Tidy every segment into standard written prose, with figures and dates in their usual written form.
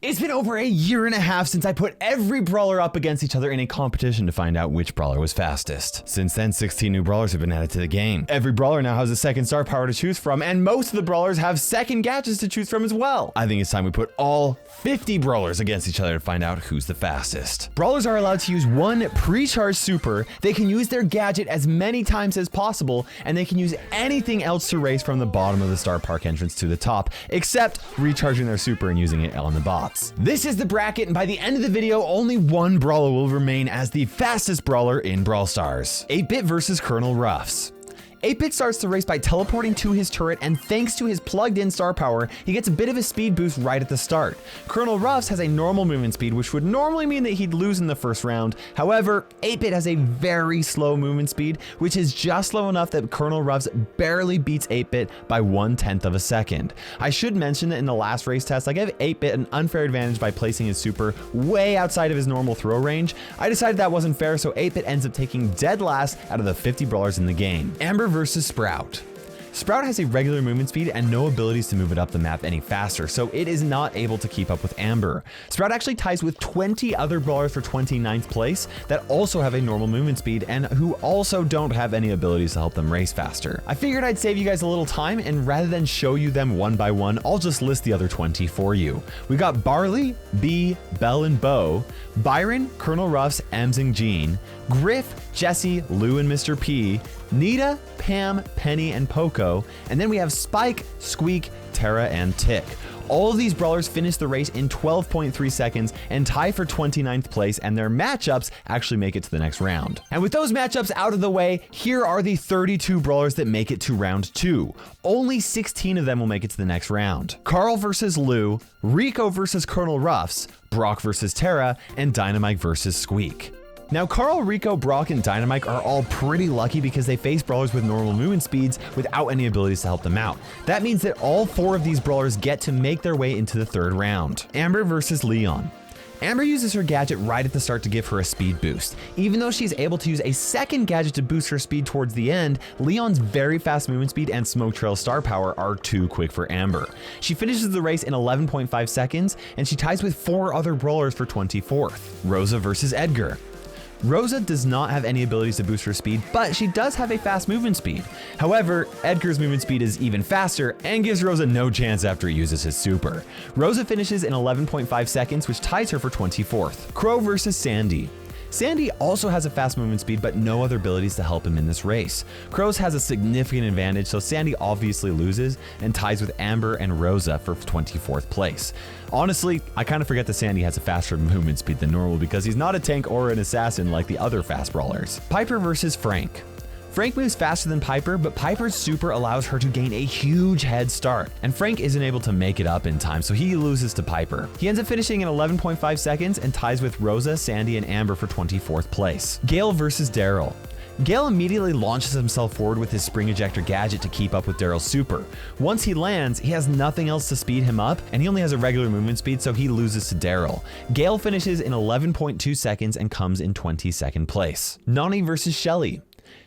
It's been over a year and a half since I put every brawler up against each other in a competition to find out which brawler was fastest. Since then, 16 new brawlers have been added to the game. Every brawler now has a second star power to choose from, and most of the brawlers have second gadgets to choose from as well. I think it's time we put all 50 brawlers against each other to find out who's the fastest. Brawlers are allowed to use one pre-charged super, they can use their gadget as many times as possible, and they can use anything else to race from the bottom of the star park entrance to the top, except recharging their super and using it on the bots. This is the bracket, and by the end of the video, only one brawler will remain as the fastest brawler in Brawl Stars. 8-Bit versus Colonel Ruffs. 8-Bit starts the race by teleporting to his turret, and thanks to his plugged-in star power, he gets a bit of a speed boost right at the start. Colonel Ruffs has a normal movement speed, which would normally mean that he'd lose in the first round. However, 8-Bit has a very slow movement speed, which is just slow enough that Colonel Ruffs barely beats 8-Bit by 1/10 of a second. I should mention that in the last race test, I gave 8-Bit an unfair advantage by placing his super way outside of his normal throw range. I decided that wasn't fair, so 8-Bit ends up taking dead last out of the 50 brawlers in the game. Amber versus Sprout. Sprout has a regular movement speed and no abilities to move it up the map any faster, so it is not able to keep up with Amber. Sprout actually ties with 20 other brawlers for 29th place that also have a normal movement speed and who also don't have any abilities to help them race faster. I figured I'd save you guys a little time, and rather than show you them one by one, I'll just list the other 20 for you. We got Barley, Bee, Belle and Bo, Byron, Colonel Ruffs, Ems and Jean, Griff, Jesse, Lou and Mr. P, Nita, Pam, Penny, and Poco, and then we have Spike, Squeak, Tara, and Tick. All of these brawlers finish the race in 12.3 seconds and tie for 29th place, and their matchups actually make it to the next round. And with those matchups out of the way, here are the 32 brawlers that make it to round 2. Only 16 of them will make it to the next round. Carl versus Lou, Rico versus Colonel Ruffs, Brock versus Tara, and Dynamite versus Squeak. Now, Carl, Rico, Brock, and Dynamite are all pretty lucky because they face brawlers with normal movement speeds without any abilities to help them out. That means that all 4 of these brawlers get to make their way into the 3rd round. Amber versus Leon. Amber uses her gadget right at the start to give her a speed boost. Even though she's able to use a second gadget to boost her speed towards the end, Leon's very fast movement speed and smoke trail star power are too quick for Amber. She finishes the race in 11.5 seconds, and she ties with 4 other brawlers for 24th. Rosa versus Edgar. Rosa does not have any abilities to boost her speed, but she does have a fast movement speed. However, Edgar's movement speed is even faster and gives Rosa no chance after he uses his super. Rosa finishes in 11.5 seconds, which ties her for 24th. Crow versus Sandy. Sandy also has a fast movement speed, but no other abilities to help him in this race. Crow's has a significant advantage, so Sandy obviously loses and ties with Amber and Rosa for 24th place. Honestly, I kind of forget that Sandy has a faster movement speed than normal because he's not a tank or an assassin like the other fast brawlers. Piper versus Frank. Frank moves faster than Piper, but Piper's super allows her to gain a huge head start, and Frank isn't able to make it up in time, so he loses to Piper. He ends up finishing in 11.5 seconds and ties with Rosa, Sandy, and Amber for 24th place. Gale versus Daryl. Gale immediately launches himself forward with his spring ejector gadget to keep up with Daryl's super. Once he lands, he has nothing else to speed him up, and he only has a regular movement speed, so he loses to Daryl. Gale finishes in 11.2 seconds and comes in 22nd place. Nani versus Shelly.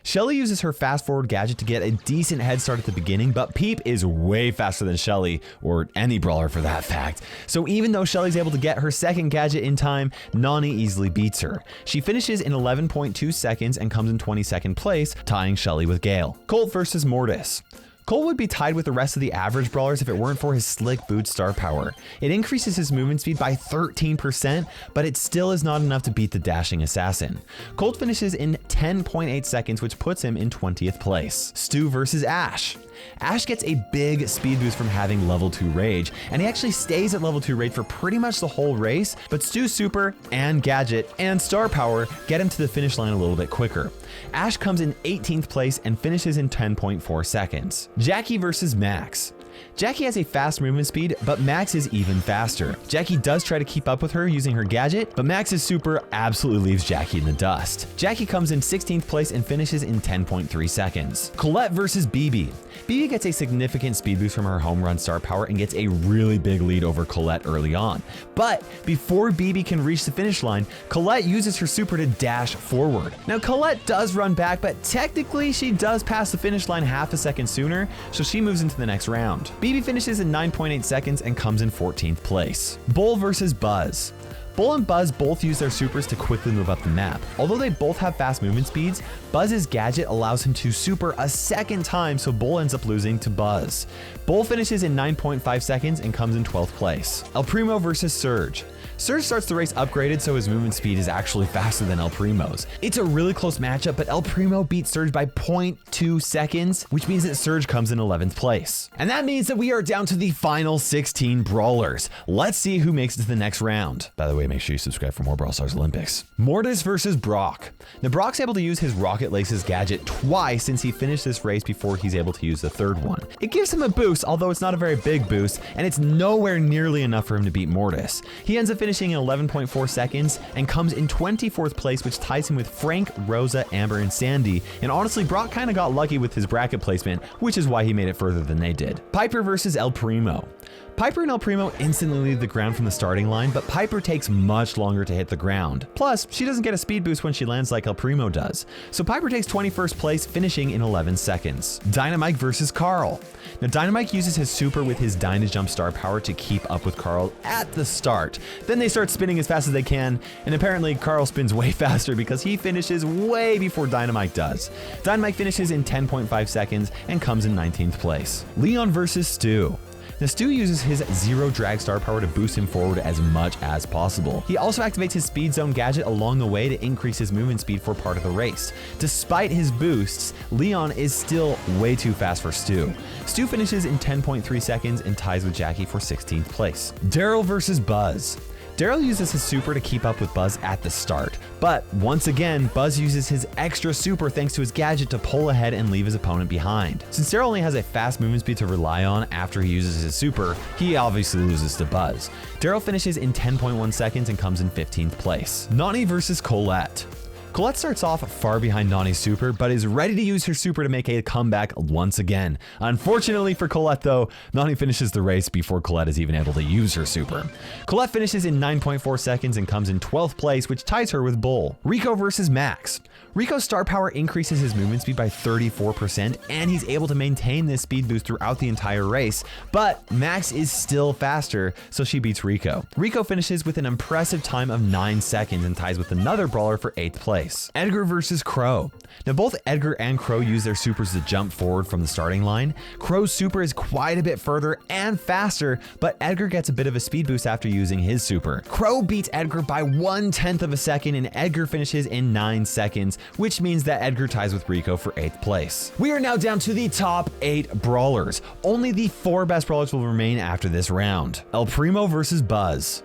Shelly uses her fast forward gadget to get a decent head start at the beginning, but Peep is way faster than Shelly, or any brawler for that fact. So even though Shelly's able to get her second gadget in time, Nani easily beats her. She finishes in 11.2 seconds and comes in 22nd place, tying Shelly with Gale. Colt versus Mortis. Colt would be tied with the rest of the average brawlers if it weren't for his slick boot star power. It increases his movement speed by 13%, but it still is not enough to beat the dashing assassin. Colt finishes in 10.8 seconds, which puts him in 20th place. Stu versus Ash. Ash gets a big speed boost from having level 2 rage, and he actually stays at level 2 rage for pretty much the whole race, but Stu's super and gadget and star power get him to the finish line a little bit quicker. Ash comes in 18th place and finishes in 10.4 seconds. Jackie versus Max. Jackie has a fast movement speed, but Max is even faster. Jackie does try to keep up with her using her gadget, but Max's super absolutely leaves Jackie in the dust. Jackie comes in 16th place and finishes in 10.3 seconds. Colette versus BB. BB gets a significant speed boost from her home run star power and gets a really big lead over Colette early on. But before BB can reach the finish line, Colette uses her super to dash forward. Now Colette does run back, but technically she does pass the finish line half a second sooner, so she moves into the next round. round. BB finishes in 9.8 seconds and comes in 14th place. Bull versus Buzz. Bull and Buzz both use their supers to quickly move up the map. Although they both have fast movement speeds, Buzz's gadget allows him to super a second time, so Bull ends up losing to Buzz. Bull finishes in 9.5 seconds and comes in 12th place. El Primo versus Surge. Surge starts the race upgraded, so his movement speed is actually faster than El Primo's. It's a really close matchup, but El Primo beats Surge by 0.2 seconds, which means that Surge comes in 11th place. And that means that we are down to the final 16 brawlers. Let's see who makes it to the next round. By the way, make sure you subscribe for more Brawl Stars Olympics. Mortis versus Brock. Now, Brock's able to use his Rocket Laces gadget twice since he finished this race before he's able to use the third one. It gives him a boost, although it's not a very big boost, and it's nowhere nearly enough for him to beat Mortis. He ends up finishing in 11.4 seconds and comes in 24th place, which ties him with Frank, Rosa, Amber, and Sandy. And honestly, Brock kind of got lucky with his bracket placement, which is why he made it further than they did. Piper versus El Primo. Piper and El Primo instantly leave the ground from the starting line, but Piper takes much longer to hit the ground. Plus, she doesn't get a speed boost when she lands like El Primo does. So Piper takes 21st place, finishing in 11 seconds. Dynamite versus Carl. Now, Dynamite uses his super with his Dynajump star power to keep up with Carl at the start. Then they start spinning as fast as they can, and apparently Carl spins way faster because he finishes way before Dynamite does. Dynamite finishes in 10.5 seconds and comes in 19th place. Leon versus Stu. Now, Stu uses his Zero Drag Star power to boost him forward as much as possible. He also activates his Speed Zone gadget along the way to increase his movement speed for part of the race. Despite his boosts, Leon is still way too fast for Stu. Stu finishes in 10.3 seconds and ties with Jackie for 16th place. Daryl versus Buzz. Daryl uses his super to keep up with Buzz at the start, but once again, Buzz uses his extra super thanks to his gadget to pull ahead and leave his opponent behind. Since Daryl only has a fast movement speed to rely on after he uses his super, he obviously loses to Buzz. Daryl finishes in 10.1 seconds and comes in 15th place. Nani versus Colette. Colette starts off far behind Nani's super, but is ready to use her super to make a comeback once again. Unfortunately for Colette though, Nani finishes the race before Colette is even able to use her super. Colette finishes in 9.4 seconds and comes in 12th place, which ties her with Bull. Rico versus Max. Rico's star power increases his movement speed by 34%, and he's able to maintain this speed boost throughout the entire race, but Max is still faster, so she beats Rico. Rico finishes with an impressive time of 9 seconds and ties with another brawler for 8th place. Edgar versus Crow. Now, both Edgar and Crow use their supers to jump forward from the starting line. Crow's super is quite a bit further and faster, but Edgar gets a bit of a speed boost after using his super. Crow beats Edgar by 1/10 of a second, and Edgar finishes in 9 seconds, which means that Edgar ties with Rico for 8th place. We are now down to the top 8 brawlers. Only the 4 best brawlers will remain after this round. El Primo versus Buzz.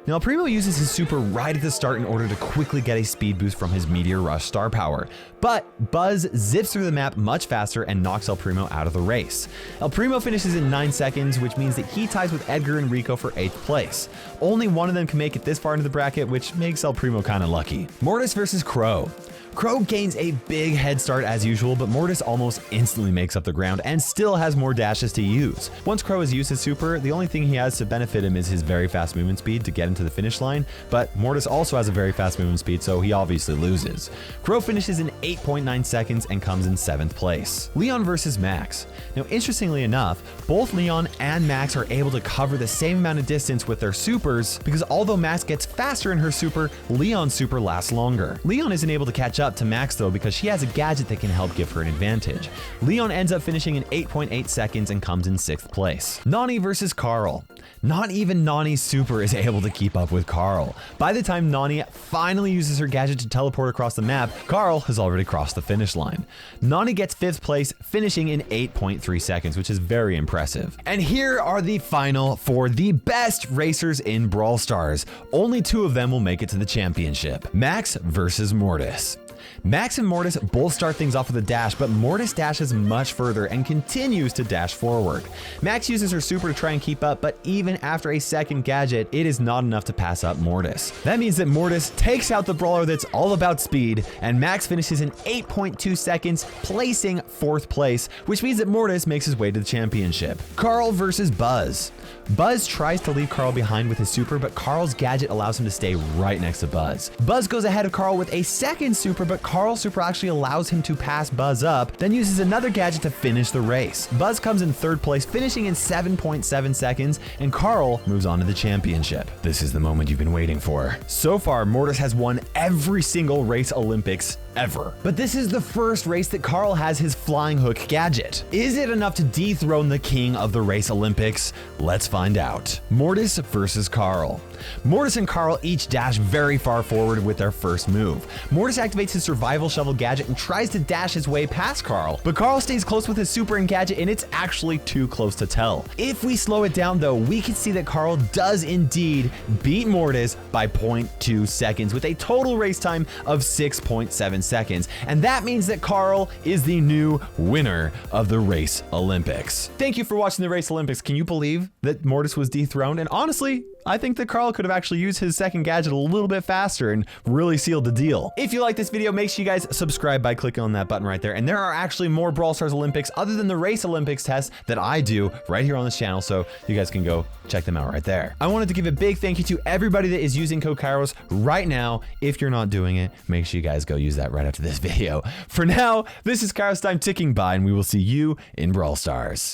Now, El Primo uses his super right at the start in order to quickly get a speed boost from his Meteor Rush star power, but Buzz zips through the map much faster and knocks El Primo out of the race. El Primo finishes in 9 seconds, which means that he ties with Edgar and Rico for 8th place. Only one of them can make it this far into the bracket, which makes El Primo kind of lucky. Mortis versus Crow. Crow gains a big head start as usual, but Mortis almost instantly makes up the ground and still has more dashes to use. Once Crow has used his super, the only thing he has to benefit him is his very fast movement speed to get him to the finish line, but Mortis also has a very fast movement speed, so he obviously loses. Crow finishes in 8.9 seconds and comes in 7th place. Leon versus Max. Now, interestingly enough, both Leon and Max are able to cover the same amount of distance with their supers, because although Max gets faster in her super, Leon's super lasts longer. Leon isn't able to catch up to Max though, because she has a gadget that can help give her an advantage. Leon ends up finishing in 8.8 seconds and comes in 6th place. Nani versus Carl. Not even Nani's super is able to keep up with Carl. By the time Nani finally uses her gadget to teleport across the map, Carl has already crossed the finish line. Nani gets 5th place, finishing in 8.3 seconds, which is very impressive. And here are the final 4, the best racers in Brawl Stars. Only 2 of them will make it to the championship. Max versus Mortis. Max and Mortis both start things off with a dash, but Mortis dashes much further and continues to dash forward. Max uses her super to try and keep up, but even after a second gadget, it is not enough to pass up Mortis. That means that Mortis takes out the brawler that's all about speed, and Max finishes in 8.2 seconds, placing 4th place, which means that Mortis makes his way to the championship. Carl versus Buzz. Buzz tries to leave Carl behind with his super, but Carl's gadget allows him to stay right next to Buzz. Buzz goes ahead of Carl with a second super, but but Carl's super actually allows him to pass Buzz up, then uses another gadget to finish the race. Buzz comes in third place, finishing in 7.7 seconds, and Carl moves on to the championship. This is the moment you've been waiting for. So far, Mortis has won every single race Olympics ever. But this is the first race that Carl has his flying hook gadget. Is it enough to dethrone the king of the race Olympics? Let's find out. Mortis versus Carl. Mortis and Carl each dash very far forward with their first move. Mortis activates his survival shovel gadget and tries to dash his way past Carl, but Carl stays close with his super and gadget, and it's actually too close to tell. If we slow it down though, we can see that Carl does indeed beat Mortis by 0.2 seconds with a total race time of 6.7 seconds. And that means that Carl is the new winner of the Race Olympics. Thank you for watching the Race Olympics. Can you believe that Mortis was dethroned? And honestly, I think that Carl could have actually used his second gadget a little bit faster and really sealed the deal. If you like this video, make sure you guys subscribe by clicking on that button right there. And there are actually more Brawl Stars Olympics other than the Race Olympics test that I do right here on this channel, so you guys can go check them out right there. I wanted to give a big thank you to everybody that is using code Kairos right now. If you're not doing it, make sure you guys go use that right after this video. For now, this is KairosTime ticking by, and we will see you in Brawl Stars.